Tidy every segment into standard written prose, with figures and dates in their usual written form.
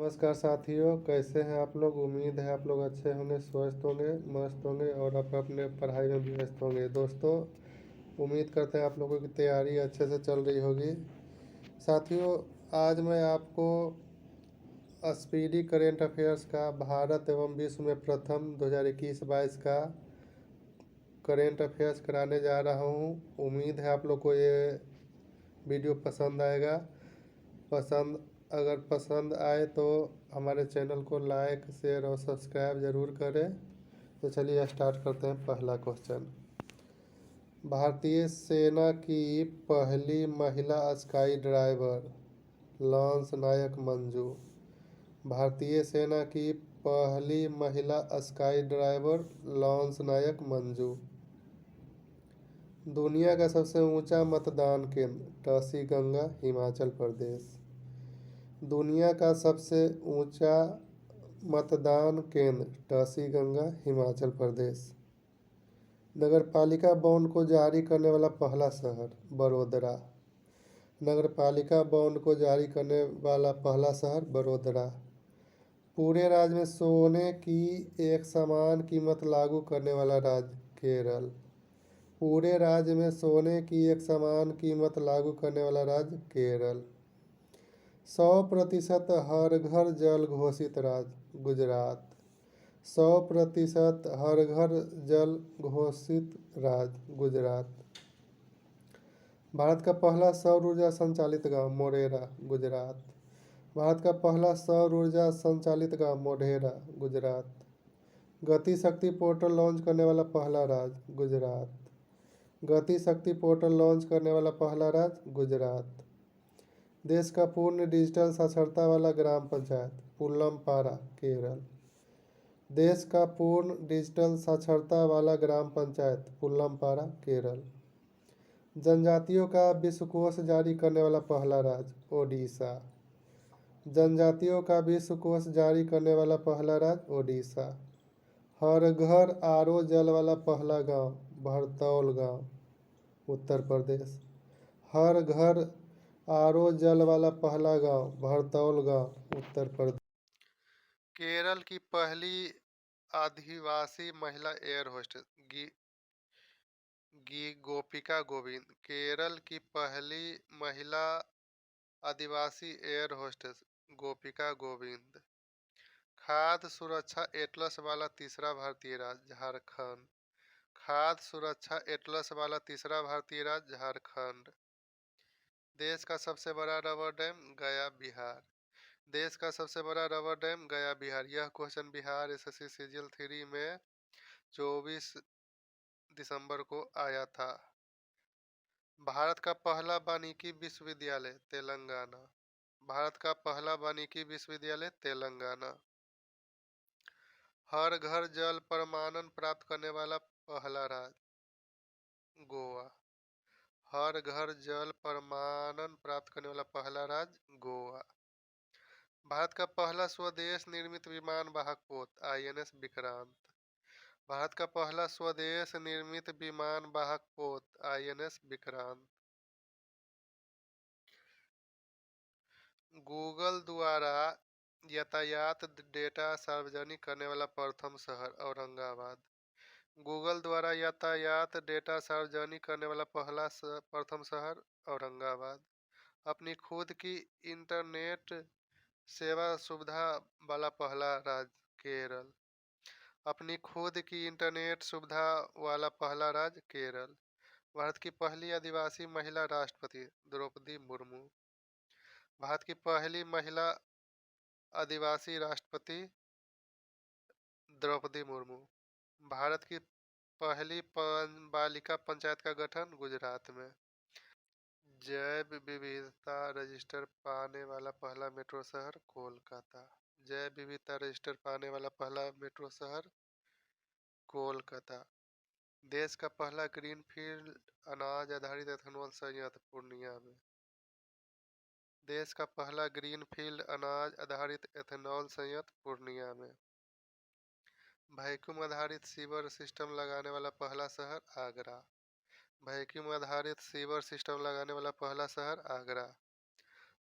नमस्कार साथियों, कैसे हैं आप लोग। उम्मीद है आप लोग अच्छे होंगे, स्वस्थ होंगे, मस्त होंगे और अपने पढ़ाई में भी व्यस्त होंगे। दोस्तों, उम्मीद करते हैं आप लोगों की तैयारी अच्छे से चल रही होगी। साथियों, आज मैं आपको स्पीडी करेंट अफेयर्स का भारत एवं विश्व में प्रथम 2021-22 का करेंट अफेयर्स कराने जा रहा हूँ। उम्मीद है आप लोग को ये वीडियो पसंद आएगा। अगर पसंद आए तो हमारे चैनल को लाइक, शेयर और सब्सक्राइब ज़रूर करें। तो चलिए स्टार्ट करते हैं। पहला क्वेश्चन, भारतीय सेना की पहली महिला स्काई ड्राइवर लॉन्स नायक मंजू। भारतीय सेना की पहली महिला स्काई ड्राइवर लॉन्स नायक मंजू। दुनिया का सबसे ऊंचा मतदान केंद्र टसी गंगा, हिमाचल प्रदेश। दुनिया का सबसे ऊंचा मतदान केंद्र टसी गंगा, हिमाचल प्रदेश। नगरपालिका बॉन्ड को जारी करने वाला पहला शहर बड़ोदरा। नगरपालिका बॉन्ड को जारी करने वाला पहला शहर बड़ोदरा। पूरे राज्य में सोने की एक समान कीमत लागू करने वाला राज्य केरल। पूरे राज्य में सोने की एक समान कीमत लागू करने वाला राज्य केरल। 100% हर घर जल घोषित राज्य गुजरात। 100% हर घर जल घोषित राज्य गुजरात। भारत का पहला सौर ऊर्जा संचालित गांव मोढेरा, गुजरात। भारत का पहला सौर ऊर्जा संचालित गांव मोढेरा, गुजरात। गति शक्ति पोर्टल लॉन्च करने वाला पहला राज्य गुजरात। गति शक्ति पोर्टल लॉन्च करने वाला पहला राज्य गुजरात। देश का पूर्ण डिजिटल साक्षरता वाला ग्राम पंचायत पुल्लमपारा, केरल। देश का पूर्ण डिजिटल साक्षरता वाला ग्राम पंचायत पुल्लमपारा, केरल। जनजातियों का विश्वकोश जारी करने वाला पहला राज्य ओडिशा। जनजातियों का विश्वकोश जारी करने वाला पहला राज्य ओडिशा। हर घर आरओ जल वाला पहला गांव भरतौल गांव, उत्तर प्रदेश। हर घर आरओ जल वाला पहला गांव भरतौल गांव, उत्तर प्रदेश। केरल की पहली आदिवासी महिला एयर होस्टेस गोपिका गोविंद। केरल की पहली महिला आदिवासी एयर होस्टेस गोपिका गोविंद। खाद्य सुरक्षा एटलस वाला तीसरा भारतीय राज्य झारखंड। खाद्य सुरक्षा एटलस वाला तीसरा भारतीय राज्य झारखंड। देश का सबसे बड़ा रबर डैम गया, बिहार। देश का सबसे बड़ा रबर डैम गया, बिहार। यह क्वेश्चन बिहार एसएससी सीजीएल 3 में 24 दिसंबर को आया था। भारत का पहला वानिकी विश्वविद्यालय तेलंगाना। भारत का पहला वानिकी विश्वविद्यालय तेलंगाना। हर घर जल प्रमाणन प्राप्त करने वाला पहला राज्य गोवा। हर घर जल प्रमाणन प्राप्त करने वाला पहला राज्य गोवा। भारत का पहला स्वदेश निर्मित विमान वाहक पोत आईएनएस विक्रांत। भारत का पहला स्वदेश निर्मित विमान वाहक पोत आईएनएस विक्रांत। गूगल द्वारा यातायात डेटा सार्वजनिक करने वाला प्रथम शहर औरंगाबाद। गूगल द्वारा यातायात डेटा सार्वजनिक करने वाला प्रथम शहर औरंगाबाद। अपनी खुद की इंटरनेट सेवा सुविधा वाला पहला राज्य केरल। अपनी खुद की इंटरनेट सुविधा वाला पहला राज्य केरल। भारत की पहली आदिवासी महिला राष्ट्रपति द्रौपदी मुर्मू। भारत की पहली महिला आदिवासी राष्ट्रपति द्रौपदी मुर्मू। भारत की पहली बालिका पंचायत का गठन गुजरात में। जैव विविधता रजिस्टर पाने वाला पहला मेट्रो शहर कोलकाता। जैव विविधता रजिस्टर पाने वाला पहला मेट्रो शहर कोलकाता। देश का पहला ग्रीनफील्ड अनाज आधारित एथेनॉल संयंत्र पूर्णिया में। देश का पहला ग्रीनफील्ड अनाज आधारित एथेनॉल संयंत्र पूर्णिया में। वैक्यूम आधारित सीवर सिस्टम लगाने वाला पहला शहर आगरा। वैक्यूम आधारित सीवर सिस्टम लगाने वाला पहला शहर आगरा।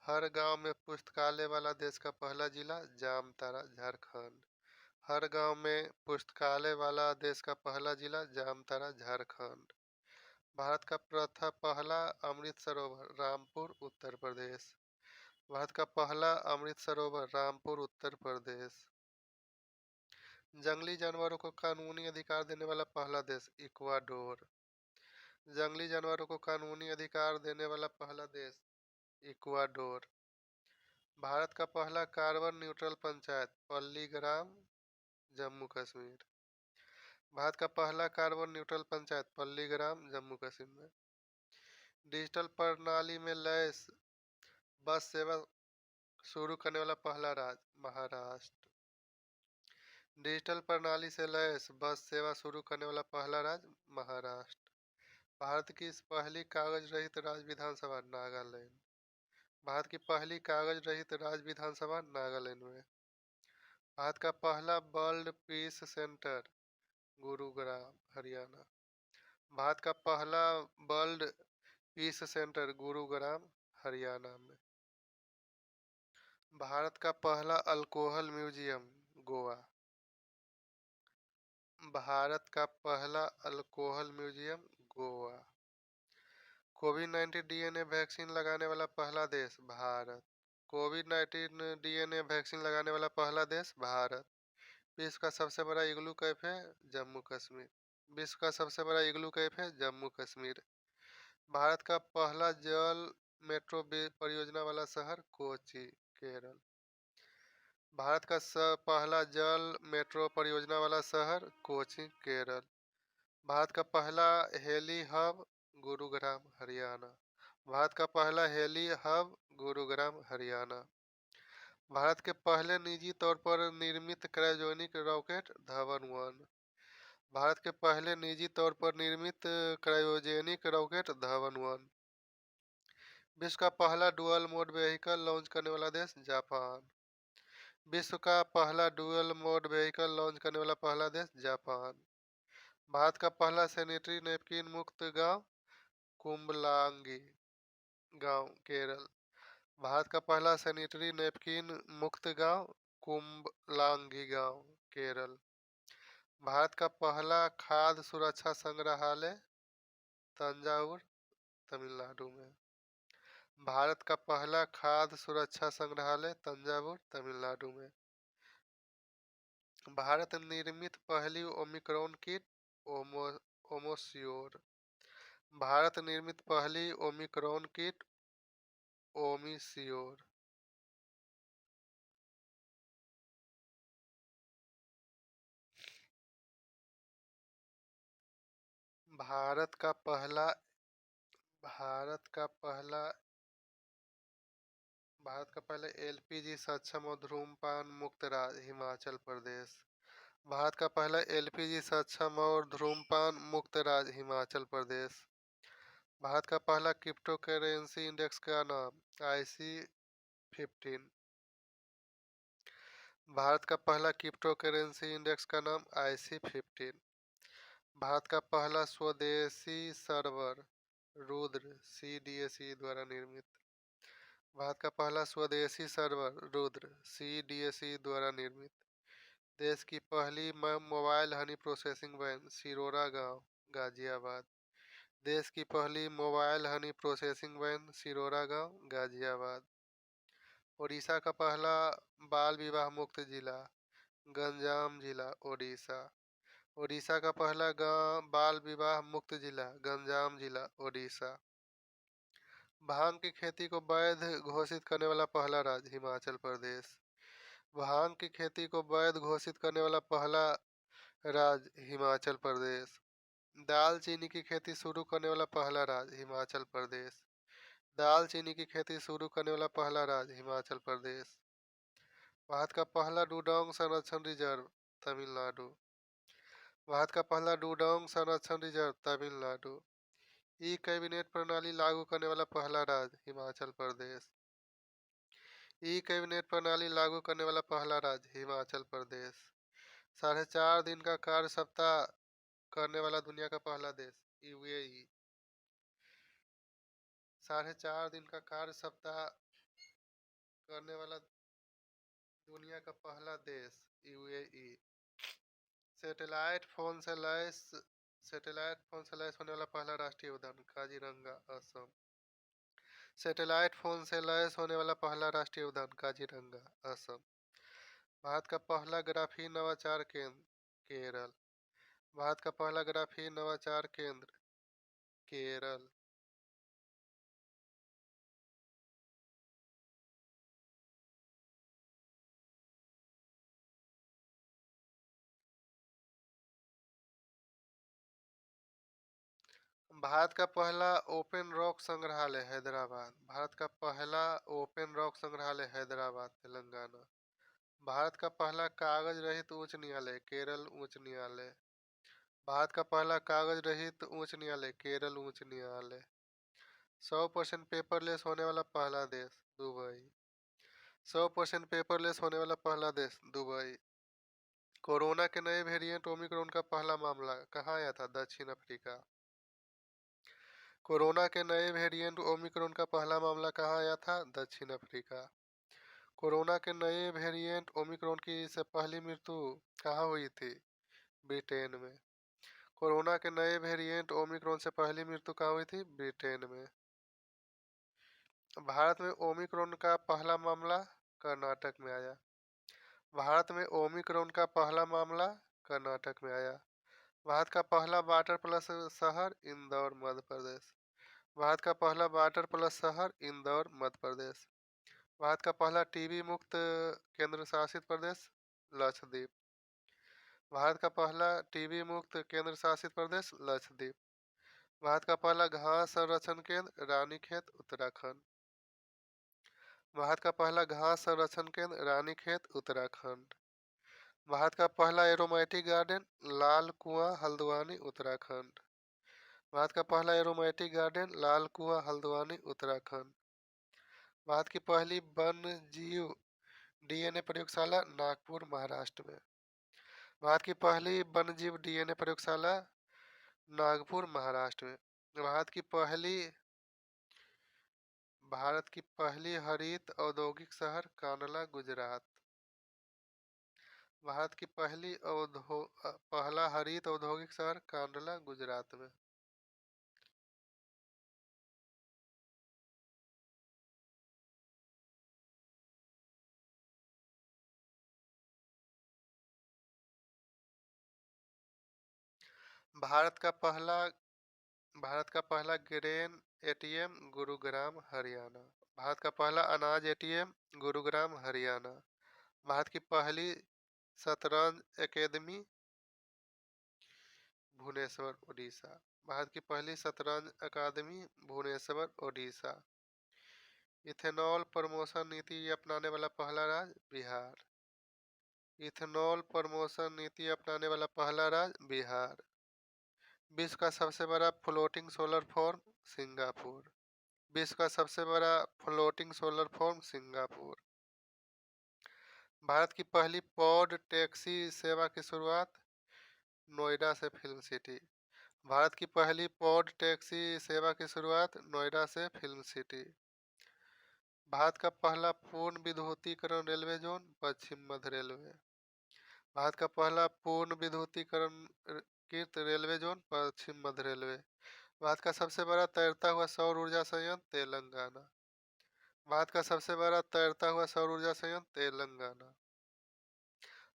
हर गांव में पुस्तकालय वाला देश का पहला जिला जामताड़ा झारखंड। हर गांव में पुस्तकालय वाला देश का पहला जिला जामताड़ा झारखंड। भारत का प्रथम पहला अमृत सरोवर रामपुर उत्तर प्रदेश। भारत का पहला अमृत सरोवर रामपुर उत्तर प्रदेश। जंगली जानवरों को कानूनी अधिकार देने वाला पहला देश इक्वाडोर। जंगली जानवरों को कानूनी अधिकार देने वाला पहला देश इक्वाडोर। भारत का पहला कार्बन न्यूट्रल पंचायत पल्लीग्राम जम्मू कश्मीर। भारत का पहला कार्बन न्यूट्रल पंचायत पल्लीग्राम जम्मू कश्मीर में। डिजिटल प्रणाली में लैस बस सेवा शुरू करने वाला पहला राज्य महाराष्ट्र। डिजिटल प्रणाली से लैस बस सेवा शुरू करने वाला पहला राज्य महाराष्ट्र। भारत की पहली कागज रहित राज्य विधानसभा नागालैंड। भारत की पहली कागज रहित राज्य विधानसभा नागालैंड में। भारत का पहला world peace centre Gurugram Haryana. Bharat का पहला world peace centre Gurugram Haryana में। भारत का पहला अल्कोहल म्यूजियम गोवा। भारत का पहला अल्कोहल म्यूजियम गोवा। कोविड-19 डीएनए वैक्सीन लगाने वाला पहला देश भारत। कोविड-19 डीएनए वैक्सीन लगाने वाला पहला देश भारत। विश्व का सबसे बड़ा इग्लू कैफे जम्मू कश्मीर। विश्व का सबसे बड़ा इग्लू कैफे जम्मू कश्मीर। भारत का पहला जल मेट्रो परियोजना वाला शहर कोची केरल। भारत का पहला जल मेट्रो परियोजना वाला शहर कोची केरल। भारत का पहला हेली हब गुरुग्राम हरियाणा। भारत का पहला हेली हब गुरुग्राम हरियाणा। भारत के पहले निजी तौर पर निर्मित क्रायोजेनिक रॉकेट धवन-1। भारत के पहले निजी तौर पर निर्मित क्रायोजेनिक रॉकेट धवन-1। विश्व का पहला डुअल मोड व्हीकल लॉन्च करने वाला देश जापान। विश्व का पहला डुअल मोड व्हीकल लॉन्च करने वाला पहला देश जापान। भारत का पहला सैनिटरी नैपकिन मुक्त गांव कुंबलांगी गांव केरल। भारत का पहला सैनिटरी नैपकिन मुक्त गांव कुंबलांगी गांव केरल। भारत का पहला खाद्य सुरक्षा संग्रहालय तंजावुर तमिलनाडु में। भारत का पहला खाद्य सुरक्षा संग्रहालय तंजावुर तमिलनाडु में। भारत निर्मित पहली ओमिक्रॉन किट ओमोस्योर। भारत निर्मित पहली ओमिक्रॉन किट ओमिस्योर। भारत का पहला भारत का पहला भारत का पहले एलपीजी सक्षम और धूम्रपान मुक्त राज्य हिमाचल प्रदेश। भारत का पहला एलपीजी सक्षम और धूम्रपान मुक्त राज्य हिमाचल प्रदेश। भारत का पहला क्रिप्टो करेंसी इंडेक्स का नाम IC15। भारत का पहला क्रिप्टो करेंसी इंडेक्स का नाम IC15। भारत का पहला स्वदेशी सर्वर रुद्र CDSE द्वारा निर्मित। भारत का पहला स्वदेशी सर्वर रुद्र CDSE द्वारा निर्मित। देश की पहली mobile honey processing van Sirora गांव गाजियाबाद। देश की पहली mobile honey processing van Sirora गांव गाजियाबाद। ओडिशा का पहला बाल विवाह मुक्त जिला गंजाम जिला ओडिशा। ओडिशा का पहला बाल विवाह मुक्त जिला गंजाम जिला ओडिशा। भांग की खेती को वैध घोषित करने वाला पहला राज्य हिमाचल प्रदेश। भांग की खेती को वैध घोषित करने वाला पहला राज्य हिमाचल प्रदेश। दालचीनी की खेती शुरू करने वाला पहला राज्य हिमाचल प्रदेश। दालचीनी की खेती शुरू करने वाला पहला राज्य हिमाचल प्रदेश। भारत का पहला डुडोंग संरक्षण रिजर्व तमिलनाडु। भारत का पहला डुडोंग संरक्षण रिजर्व तमिलनाडु। ई कैबिनेट प्रणाली लागू करने वाला पहला राज्य हिमाचल प्रदेश। ई कैबिनेट प्रणाली लागू करने वाला पहला राज्य हिमाचल प्रदेश। 4.5 दिन का कार्य सप्ताह करने वाला दुनिया का पहला देश UAE। 4.5 दिन का कार्य सप्ताह करने वाला दुनिया का पहला देश यूएई। सैटेलाइट फोन से लैस सैटेलाइट फोन से लैस होने वाला पहला राष्ट्रीय उद्यान काजीरंगा असम। सैटेलाइट फोन से लैस होने वाला पहला राष्ट्रीय उद्यान काजीरंगा असम। भारत का पहला ग्राफीन नवाचार केंद्र केरल। भारत का पहला ग्राफीन नवाचार केंद्र केरल। भारत का पहला ओपन रॉक संग्रहालय हैदराबाद। भारत का पहला ओपन रॉक संग्रहालय हैदराबाद तेलंगाना। भारत का पहला कागज रहित उच्च न्यायालय केरल उच्च न्यायालय। भारत का पहला कागज रहित उच्च न्यायालय केरल उच्च न्यायालय। 100% पेपरलेस होने वाला पहला देश दुबई। 100% पेपरलेस होने वाला पहला देश दुबई। कोरोना के नए वेरिएंट ओमिक्रॉन का पहला मामला कहाँ आया था? दक्षिण अफ्रीका। कोरोना के नए वेरिएंट ओमिक्रॉन का पहला मामला कहाँ आया था? दक्षिण अफ्रीका। कोरोना के नए वेरिएंट ओमिक्रॉन की से पहली मृत्यु कहाँ हुई थी? ब्रिटेन में। कोरोना के नए वेरिएंट ओमिक्रॉन से पहली मृत्यु कहाँ हुई थी? ब्रिटेन में। भारत में ओमिक्रॉन का पहला मामला कर्नाटक में आया। भारत में ओमिक्रॉन का पहला मामला कर्नाटक में आया। भारत का पहला वाटर प्लस शहर इंदौर मध्य प्रदेश। भारत का पहला वाटर प्लस शहर इंदौर मध्य प्रदेश। भारत का पहला टीबी मुक्त केंद्र शासित प्रदेश लक्षद्वीप। भारत का पहला टीबी मुक्त केंद्र शासित प्रदेश लक्षद्वीप। भारत का पहला घास संरक्षण केंद्र रानीखेत उत्तराखंड। भारत का पहला घास संरक्षण केंद्र रानीखेत उत्तराखंड। भारत का पहला एरोमेटिक गार्डन लाल कुआं हल्द्वानी उत्तराखंड। भारत का पहला एरोमेटिक गार्डन लाल कुआं हल्द्वानी उत्तराखंड। भारत की पहली वन्य जीव डीएनए प्रयोगशाला नागपुर महाराष्ट्र में। भारत की पहली वन्यजीव डीएनए प्रयोगशाला नागपुर महाराष्ट्र में। भारत की पहली हरित औद्योगिक शहर कांडला गुजरात। भारत की पहला हरित औद्योगिक शहर कांडला गुजरात में। भारत का पहला ग्रेन एटीएम गुरुग्राम हरियाणा। भारत का पहला अनाज एटीएम गुरुग्राम हरियाणा। भारत की पहली शतरंज अकेदमी भुवनेश्वर ओडिशा। भारत की पहली शतरंज अकादमी भुवनेश्वर ओडिशा। इथेनॉल प्रमोशन नीति अपनाने वाला पहला राज्य बिहार। इथेनॉल प्रमोशन नीति अपनाने वाला पहला राज्य बिहार। विश्व का सबसे बड़ा फ्लोटिंग सोलर फॉर्म सिंगापुर। विश्व का सबसे बड़ा floating solar form Singapore. Bharat की पहली पॉड टैक्सी सेवा की शुरुआत नोएडा से फिल्म सिटी। भारत की पहली पॉड टैक्सी सेवा की शुरुआत नोएडा से फिल्म सिटी। भारत का पहला पूर्ण विद्युतीकरण रेलवे जोन पश्चिम मध्य रेलवे। भारत का पहला पूर्ण विद्युतीकरण कृत रेलवे जोन पश्चिम मध्य रेलवे। भारत का सबसे बड़ा तैरता हुआ सौर ऊर्जा संयंत्र तेलंगाना। भारत का सबसे बड़ा तैरता हुआ सौर ऊर्जा संयंत्र तेलंगाना।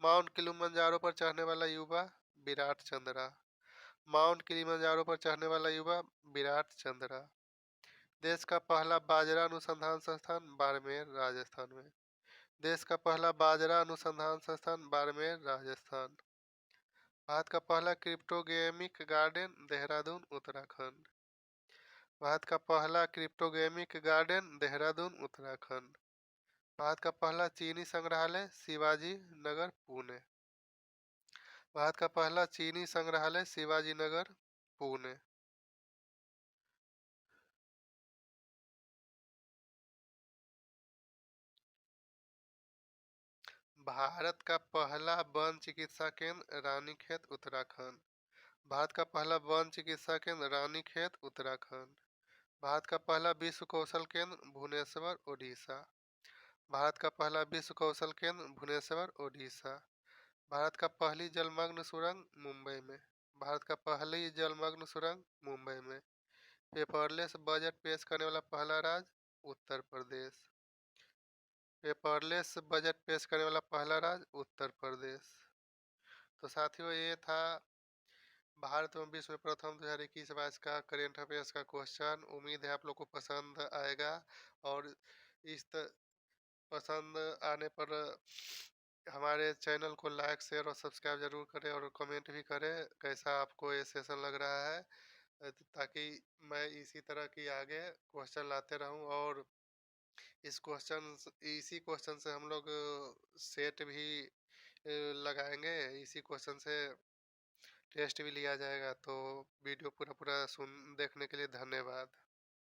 माउंट किलिमंजारो पर चढ़ने वाला युवा विराट चंद्रा। माउंट किलिमंजारो पर चढ़ने वाला युवा विराट चंद्रा। देश का पहला बाजरा अनुसंधान संस्थान बाड़मेर राजस्थान में। देश का पहला बाजरा अनुसंधान संस्थान बाड़मेर राजस्थान। भारत का पहला क्रिप्टोगेमिक गार्डन देहरादून उत्तराखंड। भारत का पहला क्रिप्टोगेमिक गार्डन देहरादून उत्तराखंड। भारत का पहला चीनी संग्रहालय शिवाजी नगर पुणे। भारत का पहला चीनी संग्रहालय शिवाजी नगर पुणे। भारत का पहला वन चिकित्सा केंद्र रानीखेत उत्तराखंड। भारत का पहला वन चिकित्सा केंद्र रानीखेत उत्तराखंड। भारत का पहला विश्व कौशल केंद्र भुवनेश्वर ओडिशा। भारत का पहला विश्व कौशल केंद्र भुवनेश्वर, ओडिशा। भारत का पहली जलमग्न सुरंग मुंबई में। भारत का पहली जलमग्न सुरंग मुंबई में। पेपरलेस बजट पेश करने वाला पहला राज्य उत्तर प्रदेश। पेपरलेस बजट पेश करने वाला पहला राज्य उत्तर प्रदेश। तो साथियों, ये था भारत एवं विश्व में प्रथम 2021-22 का करेंट अफेयर्स का क्वेश्चन। उम्मीद है आप लोग को पसंद आएगा, और इस पसंद आने पर हमारे चैनल को लाइक, शेयर और सब्सक्राइब जरूर करें, और कमेंट भी करें कैसा आपको ये सेशन लग रहा है, ताकि मैं इसी तरह की आगे क्वेश्चन लाते रहूं। और इसी क्वेश्चन से हम लोग सेट भी लगाएंगे, इसी क्वेश्चन से टेस्ट भी लिया जाएगा। तो वीडियो पूरा पूरा सुन देखने के लिए धन्यवाद।